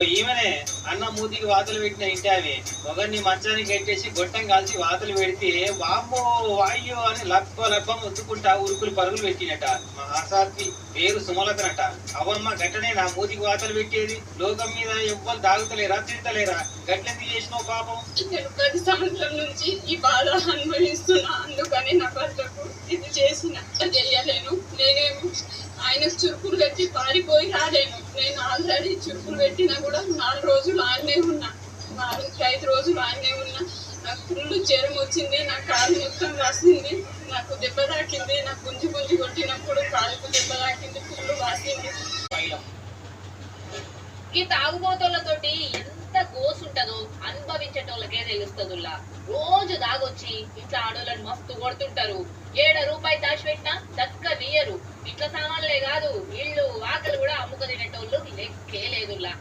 ఈమెనే అన్న మూతికి వాతలు పెట్టిన ఇంటి అవి ఒకరిని మంచానికి కట్టేసి గొట్టం కాల్చి వాతలు పెడితే వామ్మో వాయ్యో అని లబ్బ లబ్బ ముద్దుకుంటా ఉరుకులు పరుగులు పెట్టినట. మహాసాత్వి పేరు సుమలతనట. అవమ్మ గట్టనే నా మూతికి వాతలు పెట్టేది. లోకం మీద ఎవ్వరు తాగుతలేరా తింటలేరా? గట్లెందుకు చేసినావు పాపం? నేను 10 సంవత్సరాల నుంచి ఈ బాధ అనుభవిస్తున్నా. అందుకని నా భర్తకు ఇది చేసిన తెలియలేను. నేనేమో ఆయన చురుకులు పెట్టి పారిపోయి రాలేను. నేను ఆల్రెడీ చురుకులు పెట్టినా కూడా 4 రోజులు ఆయనే ఉన్నా, 4-5 రోజులు ఆయనే ఉన్నా. నాకు ఫుల్ జ్వరం వచ్చింది, నా కాలు మొత్తం వాసింది, నాకు దెబ్బ తాకింది, నాకు గుంజి గుంజి కొట్టినప్పుడు కాలుకు దెబ్బ తాకింది, ఫుల్ వాసింది. ఈ తాగుబోతోళ్ళతోటి ఎంత కోసుంటదో అనుభవించేటోళ్ళకే తెలుస్తుందిలా. రోజు దాగొచ్చి ఇట్లా ఆడోళ్ళని మస్తు కొడుతుంటారు. 7 రూపాయి దాచిపెట్టినా దక్కనియరు. ఇట్లా సామాన్లే కాదు, ఇళ్ళు వాకలు కూడా అమ్ముకు తినేటోళ్ళు లెక్కే లేదులా.